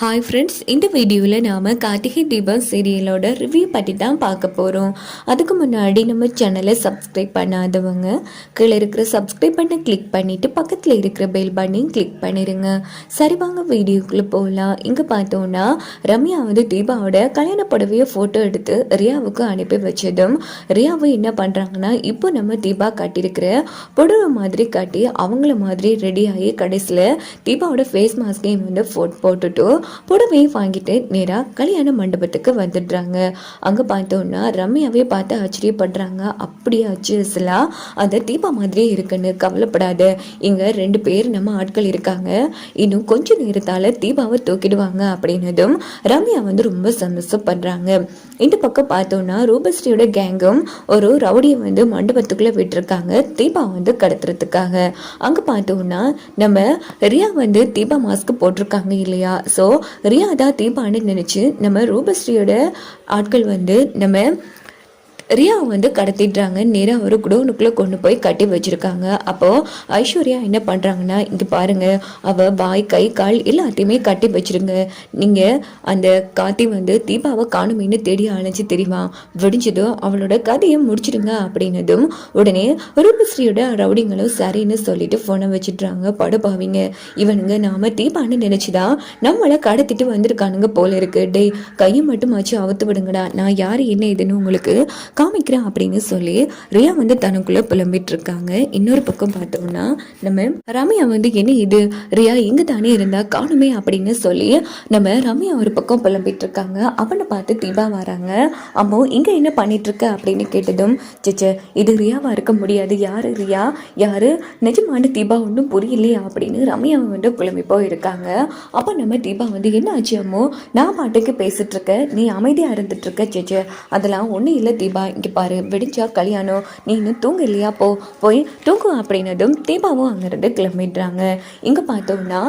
Hi friends, இந்த வீடியோவில் நாம் கார்த்திகை தீபம் சீரியலோட ரிவ்யூ பற்றி தான் பார்க்க போகிறோம். அதுக்கு முன்னாடி நம்ம சேனலை சப்ஸ்கிரைப் பண்ணாதவங்க கீழே இருக்கிற சப்ஸ்கிரைப் பண்ண கிளிக் பண்ணிவிட்டு பக்கத்தில் இருக்கிற பெல் பட்டனையும் கிளிக் பண்ணிடுங்க. சரி, வாங்க வீடியோக்குள்ளே போகலாம். இங்கே பார்த்தோன்னா ரம்யா தீபாவோட கல்யாண புடவையை ஃபோட்டோ எடுத்து ரியாவுக்கு அனுப்பி வச்சதும் ரியாவும் என்ன பண்ணுறாங்கன்னா, இப்போ நம்ம தீபா கட்டியிருக்கிற புடவை மாதிரி கட்டி அவங்கள மாதிரி ரெடி ஆகி கடைசியில் தீபாவோட ஃபேஸ் மாஸ்கையும் போட்டுட்டு புடவையை வாங்கிட்டு நேராக கல்யாண மண்டபத்துக்கு வந்துடுறாங்க. அங்கே பார்த்தோன்னா ரம்யாவே பார்த்து ஆச்சரியப்படுறாங்க. அப்படியே அச்சுலா அந்த தீபா மாதிரியே இருக்குன்னு கவலைப்படாத, இங்கே 2 பேர் நம்ம ஆட்கள் இருக்காங்க, இன்னும் கொஞ்ச நேரத்தால் தீபாவை தூக்கிடுவாங்க அப்படின்னதும் ரம்யா ரொம்ப சந்தோஷப்படுறாங்க. இந்த பக்கம் பார்த்தோன்னா ரூபஸ்ரீயோட கேங்கும் ஒரு ரவுடியை மண்டபத்துக்குள்ளே விட்டுருக்காங்க தீபா கடத்துறதுக்காக. அங்கே பார்த்தோன்னா நம்ம ரியா தீபா மாஸ்க் போட்டிருக்காங்க இல்லையா, ஸோ ரியா தான் தீபான்னு நினச்சி நம்ம ரூபஸ்ரீயோட ஆட்கள் நம்ம ரியாவை கடத்திடுறாங்க. நேராக ஒரு குடோனுக்குள்ளே கொண்டு போய் கட்டி வச்சுருக்காங்க. அப்போது ஐஸ்வர்யா என்ன பண்ணுறாங்கன்னா, இங்கே பாருங்கள், அவள் வாய் கை கால் எல்லாத்தையுமே கட்டி வச்சுருங்க. நீங்கள் அந்த காத்தி தீபாவை காணுமேனு தேடி அழைச்சி தெரியுமா, விடிஞ்சதும் அவளோட கதையை முடிச்சிடுங்க அப்படின்னதும் உடனே ரூபஸ்ரீயோட ரவுடிங்களும் சரின்னு சொல்லிட்டு ஃபோனை வச்சுட்றாங்க. படுபாவிங்க, இவனுங்க நாம் தீபான்னு நினச்சிதான் நம்மளை கடத்திட்டு வந்திருக்கானுங்க போல இருக்கு. டே, கையை மட்டும் ஆச்சு அவுத்து விடுங்கடா, நான் யார் என்ன இதுன்னு உங்களுக்கு காமிக்கிறேன் அப்படின்னு சொல்லி ரியா தனக்குள்ள புலம்பிட்டு இருக்காங்க. இன்னொரு பக்கம் பார்த்தோம்னா நம்ம ரம்யா என்ன இது ரியா இங்க தானே இருந்தா காணுமே அப்படின்னு சொல்லி நம்ம ரம்யா ஒரு பக்கம் புலம்பிட்டு இருக்காங்க. அவனை பார்த்து தீபா வராங்க. அம்மோ இங்க என்ன பண்ணிட்டு இருக்க அப்படின்னு கேட்டதும், சேச்சே இது ரியாவா இருக்க முடியாது, யாரு ரியா, யாரு நிஜமான தீபா ஒன்றும் புரியலையா அப்படின்னு ரம்யா புலம்பி போயிருக்காங்க. அப்போ நம்ம தீபா என்ன ஆச்சு அம்மோ, நான் பாட்டுக்கு பேசிட்டு இருக்க, நீ அமைதியா இருந்துட்டு இருக்க, சேச்சே அதெல்லாம் ஒன்றும் இல்லை தீபா, இங்கே பாரு, விடிஞ்சா கல்யாணம், நீ இன்னும் தூங்க இல்லையா, போய் தூங்கும் அப்படின்னதும் தீபாவும் அங்கேருந்து கிளம்பிடுறாங்க. இங்கே பார்த்தோம்னா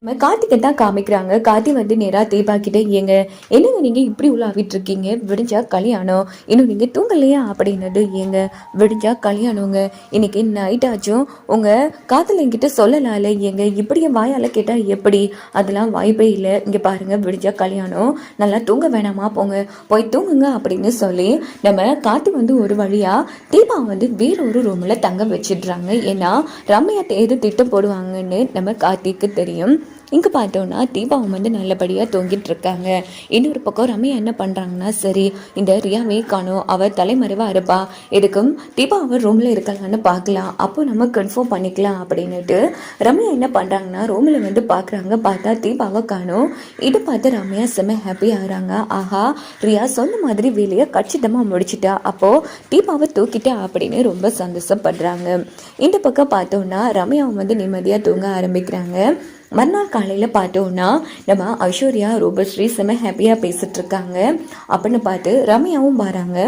நம்ம கார்த்திகை தான் காமிக்கிறாங்க. கார்த்தி நேராக தீபா கிட்ட, ஏங்க என்னங்க நீங்கள் இப்படி உள்ளாவிட்டு இருக்கீங்க, விடிஞ்சா கல்யாணம், இன்னும் நீங்கள் தூங்கலையா அப்படின்னது. ஏங்க விடிஞ்சா கல்யாணங்க, இன்னைக்கு நைட் ஆச்சும் உங்கள் காதல் என்கிட்ட சொல்லலாம்ல, ஏங்க இப்படியே வாயால் கேட்டால் எப்படி, அதெல்லாம் வாய்ப்பே இல்லை, இங்கே பாருங்கள் விடிஞ்சா கல்யாணம், நல்லா தூங்க வேணாமா, போய் தூங்குங்க அப்படின்னு சொல்லி நம்ம கார்த்தி ஒரு வழியாக தீபா வேற ஒரு ரூமில் தங்க வச்சிடுறாங்க. ஏன்னா ரம்யா ஏது திட்டம் போடுவாங்கன்னு நம்ம கார்த்திக்கு தெரியும். இங்கே பார்த்தோன்னா தீபாவும் நல்லபடியாக தூங்கிட்டு இருக்காங்க. இன்னொரு பக்கம் ரம்யா என்ன பண்ணுறாங்கன்னா, சரி இந்த ரியாவே காணும், அவள் தலைமறைவாக இருப்பா, எதுக்கும் தீபா அவள் ரூமில் இருக்கலான்னு பார்க்கலாம், அப்போ நம்ம கன்ஃபார்ம் பண்ணிக்கலாம் அப்படின்னுட்டு ரம்யா என்ன பண்ணுறாங்கன்னா ரூமில் பார்க்குறாங்க. பார்த்தா தீபாவை காணும். இதை பார்த்து ரம்யா செம்ம ஹாப்பி ஆகிறாங்க. ஆஹா, ரியா சொன்ன மாதிரி வேலையை கச்சிதமாக முடிச்சிட்டா, அப்போது தீபாவை தூக்கிட்டா அப்படின்னு ரொம்ப சந்தோஷப்படுறாங்க. இந்த பக்கம் பார்த்தோன்னா ரம்யாவை நிம்மதியாக தூங்க ஆரம்பிக்கிறாங்க. மறுநாள் காலையில் பார்த்தோன்னா நம்ம ஐஸ்வர்யா ரூபஸ்ரீ செம்ம ஹாப்பியாக பேசிகிட்டு இருக்காங்க. அப்படின்னு பார்த்து ரம்யாவும் வராங்க.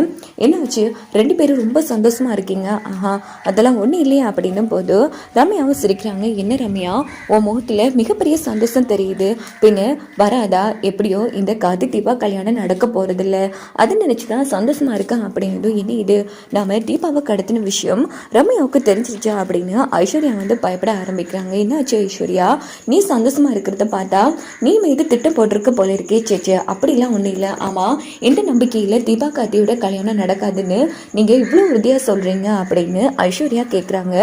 என்னாச்சு, 2 பேரும் ரொம்ப சந்தோஷமாக இருக்கீங்க, ஆஹா அதெல்லாம் ஒன்றும் இல்லையா அப்படின்னும் போது ரம்யாவும் சிரிக்கிறாங்க. என்ன ரம்யா, உன் முகத்தில் மிகப்பெரிய சந்தோஷம் தெரியுது, பின்ன வராதா, எப்படியோ இந்த காதி தீபா கல்யாணம் நடக்க போகிறதில்ல, அது நினச்சி தான் சந்தோஷமாக இருக்கேன் அப்படின்னதும், என்ன இது நாம் தீபாவை கடத்தின விஷயம் ரம்யாவுக்கு தெரிஞ்சிருச்சா அப்படின்னு ஐஸ்வர்யா பயப்பட ஆரம்பிக்கிறாங்க. என்னாச்சு ஐஸ்வர்யா, நீ சந்தோஷமா இருக்கிறத பார்த்தா நீ மீது திட்டம் போட்டிருக்க போல இருக்கே, சேச்சே அப்படிலாம் ஒன்றும் இல்லை, ஆமாம் எந்த நம்பிக்கையில் தீபா கார்த்தியோட கல்யாணம் நடக்காதுன்னு நீங்கள் இவ்வளோ உறுதியாக சொல்கிறீங்க அப்படின்னு ஐஸ்வர்யா கேட்குறாங்க.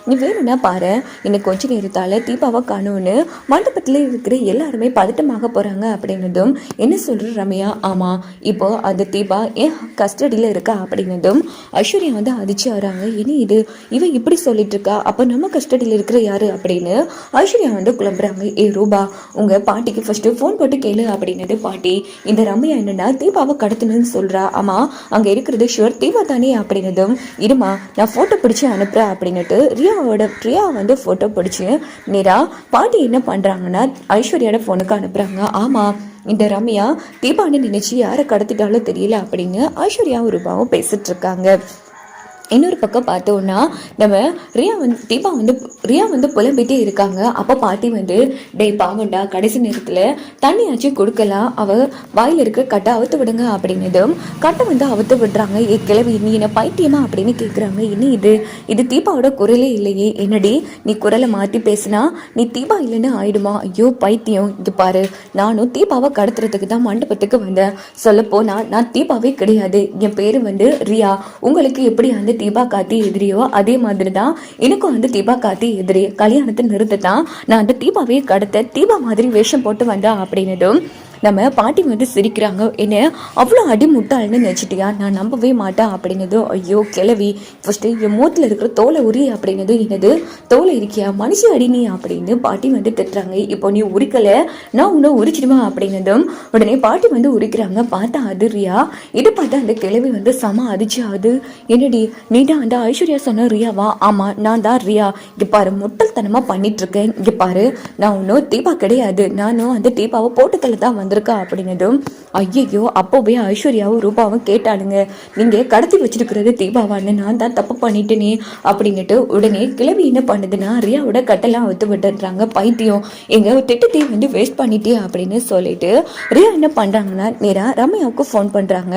நீ வேணும்னா பாரு, இன்னைக்கு கொஞ்ச நேரத்தால் தீபாவை காணும்னு மண்டபத்தில் இருக்கிற எல்லாருமே பதட்டமாக போகிறாங்க அப்படின்னதும், என்ன சொல்கிற ரம்யா, ஆமாம் இப்போ அந்த தீபா ஏன் கஸ்டடியில் இருக்கா அப்படின்னதும் ஐஸ்வர்யா அதிர்ச்சி வராங்க. என்ன இது, இவன் இப்படி சொல்லிட்டு இருக்கா, அப்போ நம்ம கஸ்டடியில் இருக்கிற யாரு அப்படின்னு ஐஸ்வர்யா குழம்புறாங்க. ஏ ரூபா, உங்கள் பாட்டிக்கு ஃபஸ்ட்டு ஃபோன் போட்டு கேளு அப்படின்னது. பாட்டி, இந்த ரம்யா என்னன்னா தீபாவை கடத்தணும்னு சொல்கிறா, ஆமாம் அங்கே இருக்கிறது ஷுவர் தீபா தானே அப்படின்னதும், இருமா நான் ஃபோட்டோ பிடிச்சி அனுப்புகிறேன் அப்படின்னுட்டு ரியா ஃபோட்டோ பிடிச்சி நேராக பாட்டி என்ன பண்ணுறாங்கன்னா ஐஸ்வர்யாவோட ஃபோனுக்கு அனுப்புகிறாங்க. ஆமாம் இந்த ரம்யா தீபான்னு நினச்சி யாரை கடத்திட்டாலும் தெரியல அப்படின்னு ஐஸ்வர்யாவும் ரூபாவும் பேசிட்டு இருக்காங்க. இன்னொரு பக்கம் பார்த்தோன்னா நம்ம ரியா வந்து புலம்பிட்டே இருக்காங்க. அப்போ பாட்டி வந்து டேய் பாவண்டா, கடைசி நேரத்தில் தண்ணியாச்சு கொடுக்கலாம், அவ வாயில் இருக்க கட்டை அவுத்து விடுங்க அப்படின்னதும் கட்டை வந்து அவுத்து விடுறாங்க. கிளவி நீ என்ன பைத்தியமா அப்படின்னு கேட்குறாங்க. இனி இது தீபாவோட குரலே இல்லையே, என்னடி நீ குரலை மாற்றி பேசினா நீ தீபா இல்லைன்னு ஆயிடுமா? ஐயோ பைத்தியம், இது பாரு, நானும் தீபாவை கடத்துறதுக்கு தான் மண்டபத்துக்கு வந்தேன். சொல்லப்போனா நான் தீபாவே கிடையாது, என் பேரு வந்து ரியா. உங்களுக்கு எப்படி அந்த தீபா காத்தி எதிரியோ அதே மாதிரி தான் எனக்கும் வந்து தீபா காத்தி எதிரி. கல்யாணத்தை நிறுத்தத்தான் நான் அந்த தீபாவே கடத்த தீபா மாதிரி வேஷம் போட்டு வந்தா அப்படின்னதும் நம்ம பாட்டி வந்து சிரிக்கிறாங்க. என்ன அவ்வளோ அடி முட்டாள்னு நினச்சிட்டியா? நான் நம்பவே மாட்டேன் அப்படின்னது. ஐயோ கிளவி, ஃபஸ்ட்டு என் மூத்தில் இருக்கிற தோலை உரி அப்படின்னது. என்னது தோலை இருக்கியா, மனுஷி அடினி அப்படின்னு பாட்டி வந்து திட்டுறாங்க. இப்போ நீ உரிக்கலை, நான் உன்னை உரிச்சிடுமா அப்படின்னதும் உடனே பாட்டி வந்து உரிக்கிறாங்க. பார்த்தா அது ரியா. இதை பார்த்தா அந்த கிளவி வந்து சம அதிர்ச்சி. அது என்னடி, நீ தான் அந்த ஐஸ்வர்யா சொன்ன ரியாவா? ஆமாம், நான் தான் ரியா. இங்கே பாரு, முட்டல்தனமாக பண்ணிட்டு இருக்கேன். இங்கே பாரு, நான் ஒன்றும் தீபா கிடையாது, நானும் அந்த தீபாவை போட்டுக்கல தான் வந்திருக்கா அப்படின்னதும் ஐயோ அப்போவே ஐஸ்வர்யாவும் ரூபாவும் கேட்டாளுங்க, நீங்கள் கடத்தி வச்சிருக்கிறது தீபாவான்னு. நான் தான் தப்பு பண்ணிட்டேனே அப்படின்னுட்டு உடனே கிளவி என்ன பண்ணுதுன்னா ரியாவோட கட்டெல்லாம் அவுத்து விட்டுறாங்க. பைத்தியம், எங்க திட்டத்தையும் வந்து வேஸ்ட் பண்ணிட்டே அப்படின்னு சொல்லிட்டு ரியா என்ன பண்ணுறாங்கன்னா நேராக ரம்யாவுக்கு ஃபோன் பண்ணுறாங்க.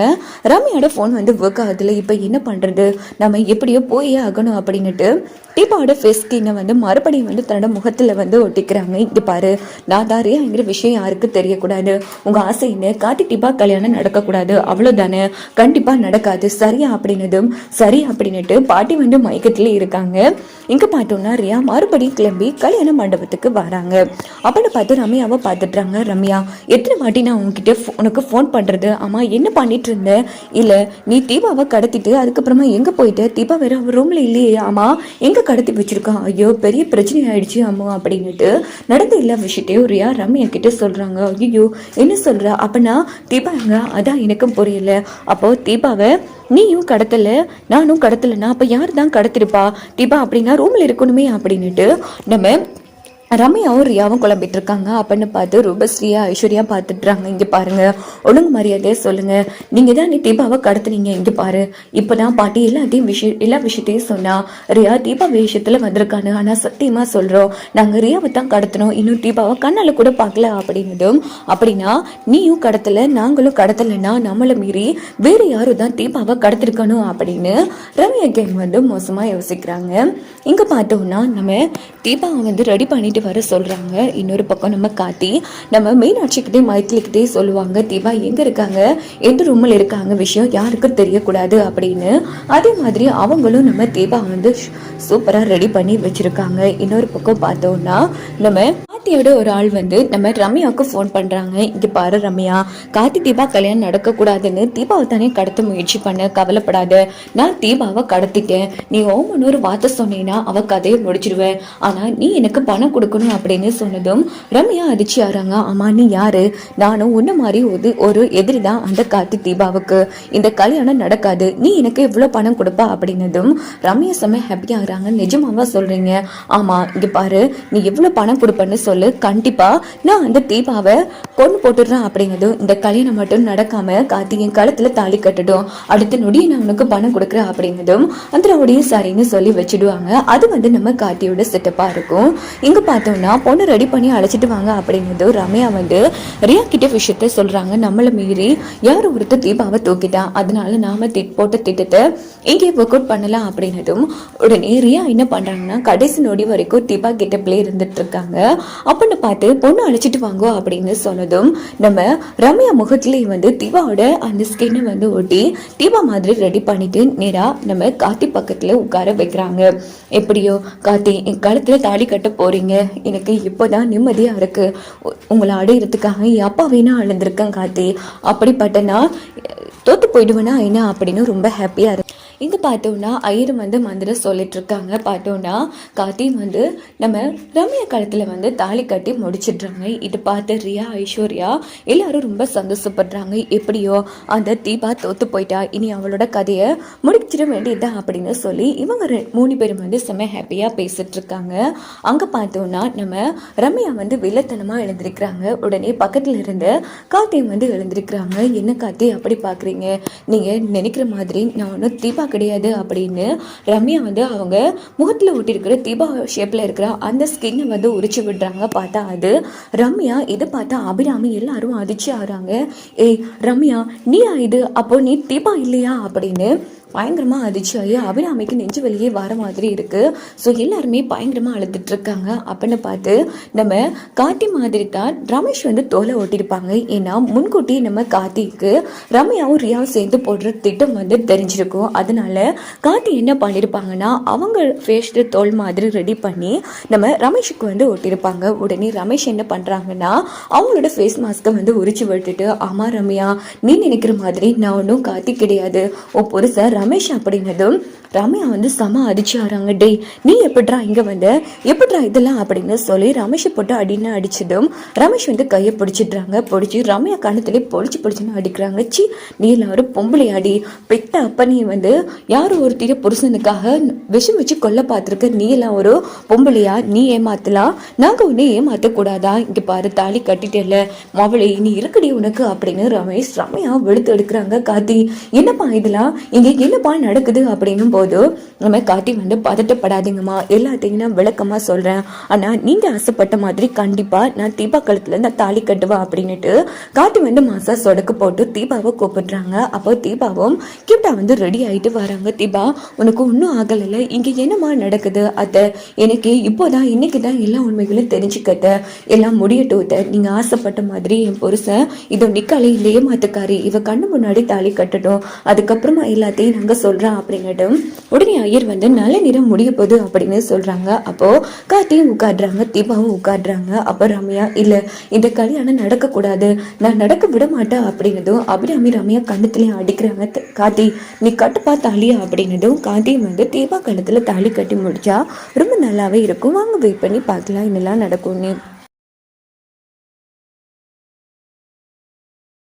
ரம்யாவோட ஃபோன் வந்து ஒர்க் ஆகுதுல. இப்போ என்ன பண்ணுறது, நம்ம எப்படியோ போயே ஆகணும் அப்படின்னுட்டு தீபாவோட ஃபேஸ் ஸ்கின்னை வந்து மறுபடியும் வந்து தன்னோட முகத்தில் வந்து ஒட்டிக்கிறாங்க. இங்கே பாரு, நான் தான் ரியாங்கிற விஷயம் யாருக்கு தெரியக்கூடாது, உங்கள் ஆசை என்ன, காட்டி தீபா கல்யாணம் நடக்கக்கூடாது, அவ்வளோதானே, கண்டிப்பாக நடக்காது, சரியா அப்படின்னதும் சரி அப்படின்னுட்டு பாட்டி வந்து மயக்கத்திலே இருக்காங்க. இங்கே பார்த்தோம்னா ரியா மறுபடியும் கிளம்பி கல்யாண மண்டபத்துக்கு வராங்க. அப்படின்னு பார்த்து ரம்யாவை பார்த்துட்றாங்க. ரம்யா, எத்தனை வாட்டி நான் உங்ககிட்ட உனக்கு ஃபோன் பண்ணுறது? ஆமாம், என்ன பண்ணிட்டு இருந்தேன்? இல்லை நீ தீபாவை கடத்திட்டு அதுக்கப்புறமா எங்கே போயிட்டு? தீபா வேற அவர் ரூமில் இல்லையே. ஆமாம், எங்கே கடத்தி வச்சிருக்கான்? ஐயோ பெரிய பிரச்சனை ஆயிடுச்சு அம்மா அப்படின்னுட்டு நடந்த எல்லா விஷயத்தையும் ரியா ரம்யா கிட்ட சொல்கிறாங்க. ஐயோ என்ன சொல்கிற? அப்போனா தீபா எங்க? அதான் எனக்கும் புரியல. அப்போ தீபாவை நீயும் கடத்தல, நானும் கடத்தலைன்னா அப்போ யார் தான் கடத்திருப்பா? தீபா அப்படின்னா ரூமில் இருக்கணுமே அப்படின்னுட்டு நம்ம ரம்யாவும் ரியாவும் குழம்பிட்டு இருக்காங்க. அப்படின்னு பார்த்து ரூபஸ்ரீயா ஐஸ்வர்யா பார்த்துட்றாங்க. இங்கே பாருங்க, ஒழுங்கு மரியாதையை சொல்லுங்க, நீங்கள் தான் நீ தீபாவை கடத்துனீங்க. இங்கே பாரு, இப்போ தான் பாட்டி எல்லா விஷயத்தையும் சொன்னா. ரியா தீபா விஷயத்தில் வந்திருக்கானு, ஆனால் சத்தியமாக சொல்கிறோம், நாங்கள் ரியாவை தான் கடத்தினோம், இன்னும் தீபாவை கண்ணால் கூட பார்க்கல அப்படின்னதும் அப்படின்னா நீயும் கடத்தலை நாங்களும் கடத்தலைன்னா நம்மளை மீறி வேறு யாரும் தான் தீபாவை கடத்திருக்கணும் அப்படின்னு ரம்யா கேம் வந்து மோசமாக யோசிக்கிறாங்க. இங்கே பார்த்தோம்னா நம்ம தீபாவை வந்து ரெடி பண்ணிட்டு வர சொல்றாங்க. இன்னொரு பக்கம் நம்ம காத்தி நம்ம மீனாட்சிக்கிட்டே மைத்திலிக்கிட்டே சொல்லுவாங்க, தீபா எங்க இருக்காங்க, எந்த ரூமில் இருக்காங்க, விஷயம் யாருக்கும் தெரியக்கூடாது அப்படின்னு. அதே மாதிரி அவங்களும் நம்ம தீபா வந்து சூப்பரா ரெடி பண்ணி வச்சிருக்காங்க. இன்னொரு பக்கம் பார்த்தோம்னா நம்ம கார்த்தியோட ஒரு ஆள் வந்து நம்ம ரம்யாவுக்கு ஃபோன் பண்றாங்க. இங்க பாரு ரம்யா, கார்த்தி தீபா கல்யாணம் நடக்கக்கூடாதுன்னு தீபாவை தானே கடத்த முயற்சி பண்ண, கவலைப்படாத, நான் தீபாவை கடத்திட்டேன், நீ ஓமன்னு ஒரு வார்த்தை சொன்னீங்கன்னா அவ கதையை முடிச்சிடுவேன், ஆனா நீ எனக்கு பணம் கொடுக்கணும் அப்படின்னு சொன்னதும் ரம்யா அதிர்ச்சி ஆறாங்க. ஆமா நீ யாரு? நானும் உன்ன மாதிரி ஒரு எதிரி தான் அந்த கார்த்தி தீபாவுக்கு, இந்த கல்யாணம் நடக்காது, நீ எனக்கு எவ்வளவு பணம் கொடுப்பா அப்படின்னதும் ரம்யா செம்ம ஹாப்பியா ஆகிறாங்க. நிஜமாவா சொல்றீங்க? ஆமா, இங்க பாரு, நீ எவ்வளவு பணம் கொடுப்பன்னு சொல்லு, கண்டிப்பா நான் அந்த தீபாவை கொண்டு போட்டுடுறேன் அப்படின்னதும் இந்த கல்யாணம் மட்டும் நடக்காம கார்த்திகேயன் கழுத்துல தாலி கட்டுடும், அடுத்த நொடியை நான் உனக்கு பணம் கொடுக்குறேன் அப்படின்னதும் அந்த ரவுடியை சரின்னு சொல்லி வச்சுடுவாங்க. அது வந்து நம்ம கார்த்தியோட செட்டப்பா இருக்கும். இங்க பார்த்தோம்னா பொண்ணு ரெடி பண்ணி அழைச்சிட்டு வாங்க அப்படின்னதும் ரம்யா வந்து ரியா கிட்ட விஷயத்த சொல்றாங்க. நம்மளை மீறி யாரும் ஒருத்தர் தீபாவை தூக்கிட்டான், அதனால நாம போட்ட திட்டத்தை இங்கே ஒர்க் அவுட் பண்ணலாம் அப்படின்னதும் உடனே ரியா என்ன பண்றாங்கன்னா கடைசி நொடி வரைக்கும் தீபா கிட்ட பிளே இருந்துட்டு இருக்காங்க. அப்படின்னு பார்த்து பொண்ணு அழைச்சிட்டு வாங்க அப்படின்னு சொன்னதும் நம்ம ரம்யா முகத்திலே வந்து தீபாவோட அந்த ஸ்கின்னை வந்து ஒட்டி தீபா மாதிரி ரெடி பண்ணிட்டு நேரா நம்ம கார்த்தி பக்கத்துல உட்கார வைக்கிறாங்க. எப்படியோ கார்த்தி, என் கழுத்துல தாலி கட்ட போறீங்க, எனக்கு இப்போதான் நிம்மதியா இருக்கு, உங்களை அடையிறதுக்காக என் அப்பா வேணா அழுந்திருக்கேன் கார்த்தி, அப்படிப்பட்டனா தோத்து போயிடுவேனா என்ன அப்படின்னு ரொம்ப ஹாப்பியா இருக்கு. இங்கே பார்த்தோம்னா ஐயரும் வந்து மந்திரம் சொல்லிட்டு இருக்காங்க. பார்த்தோம்னா கார்த்தி வந்து நம்ம ரம்யா காலத்தில் வந்து தாலி கட்டி முடிச்சிடுறாங்க. இது பார்த்து ரியா ஐஸ்வர்யா எல்லாரும் ரொம்ப சந்தோஷப்படுறாங்க. எப்படியோ அந்த தீபா தோத்து போயிட்டா, இனி அவளோட கதையை முடிச்சிட வேண்டியதுதான் அப்படின்னு சொல்லி இவங்க 3 பேரும் வந்து செம்ம ஹாப்பியாக பேசிட்டு இருக்காங்க. அங்கே பார்த்தோம்னா நம்ம ரம்யா வந்து வில்லத்தனமாக எழுந்திருக்கிறாங்க. உடனே பக்கத்தில் இருந்து கார்த்தியும் வந்து எழுந்திருக்கிறாங்க. என்ன கார்த்தி அப்படி பார்க்குறீங்க, நீங்கள் நினைக்கிற மாதிரி நான் ஒன்றும் தீபா கிடையாது அப்படின்னு ரம்யா வந்து அவங்க முகத்தில் ஒட்டியிருக்கிற தீபா ஷேப்பில் இருக்கிற அந்த ஸ்கின்னை வந்து உரிச்சு விடுறாங்க. பார்த்தா அது ரம்யா. இதை பார்த்தா அபிராமி எல்லாரும் அதிர்ச்சி ஆகிறாங்க. ஏய் ரம்யா, நீயா இது? அப்போ நீ தீபா இல்லையா அப்படின்னு பயங்கரமாக அதிர்ச்சியாகி அபிராமிக்கு நெஞ்சு வெளியே வர மாதிரி இருக்குது. ஸோ எல்லாருமே பயங்கரமாக அழுதுட்டு இருக்காங்க. அப்படின்னு பார்த்து நம்ம கார்த்தி மாதிரி தான் ரமேஷ் வந்து தோலை ஓட்டியிருப்பாங்க. ஏன்னா முன்கூட்டியே நம்ம கார்த்திக்கு ரம்யாவும் ரியாவும் சேர்ந்து போடுற திட்டம் வந்து தெரிஞ்சிருக்கும். அதனால கார்த்தி என்ன பண்ணியிருப்பாங்கன்னா அவங்க ஃபேஸ்டு தோல் மாதிரி ரெடி பண்ணி நம்ம ரமேஷுக்கு வந்து ஓட்டியிருப்பாங்க. உடனே ரமேஷ் என்ன பண்ணுறாங்கன்னா அவங்களோட ஃபேஸ் மாஸ்க்கை வந்து உரிச்சு விட்டுட்டு, ஆமாம் ரம்யா, நீ நினைக்கிற மாதிரி நான் ஒன்றும் கார்த்தி கிடையாது, உன் புருஷன் ரமேஷ் அப்படின்னதும் ரம்யா வந்து செம அடிச்சு ஆறாங்க. டேய், நீ எப்படிரா இங்கே வந்து எப்படிரா இதெல்லாம் அப்படின்னு சொல்லி ரமேஷை போட்டு அடின்னு அடிச்சதும் ரமேஷ் வந்து கையை பிடிச்சிடுறாங்க. பிடிச்சி ரம்யா கணத்துலேயே பொடிச்சுன்னு அடிக்கிறாங்க. சி, நீ எல்லாரும் பொம்பளை அடி பெத்த அப்ப நீ வந்து யாரும் ஒருத்தர புருஷனுக்காக விஷம் வச்சு கொல்ல பார்த்துருக்க, நீ எல்லாம் ஒரு பொம்பளையா? நீ ஏமாத்தலாம், நாங்கள் ஒன்று ஏமாற்றக்கூடாதா? இங்கே பாரு, தாலி கட்டிட்டேல மவளை, நீ இருக்கடி உனக்கு அப்படின்னு ரம்யா வெளுத்து எடுக்கிறாங்க. கார்த்தி, என்னப்பா இதெல்லாம் இங்கே என்னப்பா நடக்குது அப்படின்னும் போது நம்ம கார்த்தி வந்து பதட்டப்படாதீங்கம்மா, எல்லாத்தையும் நான் விளக்கமாக சொல்கிறேன், ஆனால் நீங்கள் ஆசைப்பட்ட மாதிரி கண்டிப்பாக நான் தீபா கழுத்தில் நான் தாலி கட்டுவேன் அப்படின்னுட்டு கார்த்தி வந்து மாசா சொடக்கு போட்டு தீபாவை கூப்பிடுறாங்க. அப்போ தீபாவும் கிப்டா வந்து ரெடி ஆகிட்டு வராங்க. தீபா, உனக்கு ஒன்றும் ஆகலை, இங்கே என்னம்மா நடக்குது? அத்தை, எனக்கு இப்போதான் இன்னைக்கு தான் எல்லா உண்மைகளும் தெரிஞ்சுக்கத்த, எல்லாம் முடியட்டோத்த, நீங்கள் ஆசைப்பட்ட மாதிரி என் புருஷன் இதோ நிக்காலே இந்த ஏமாத்துக்காரி, இவ கண்ணு முன்னாடி தாலி கட்டட்டும், அதுக்கப்புறமா எல்லாத்தையும் நாங்கள் சொல்கிறோம் அப்படின்னுட்டு உடனே ஐயர் வந்து நல்ல நேரம் முடிய போகுது அப்படின்னு சொல்கிறாங்க. அப்போது கார்த்தியும் உட்காடுறாங்க, தீபாவும் உட்காடுறாங்க. அப்போ ரம்யா, இல்லை இந்த கல்யாணம் நடக்கக்கூடாது, நான் நடக்க விட மாட்டேன் அப்படின்னதும் அபிராமி ரம்யா கண்ணத்துலேயும் அடிக்கிறாங்க. கார்த்தி, நீ கட்டுப்பா தாலியா அப்படின்னதும் கார்த்தியும் வந்து தீபா கண்ணத்தில் தாலி கட்டி முடிச்சா ரொம்ப நல்லாவே இருக்கும். வாங்க வெயிட் பண்ணி பார்க்கலாம் என்னெல்லாம் நடக்கும்னு.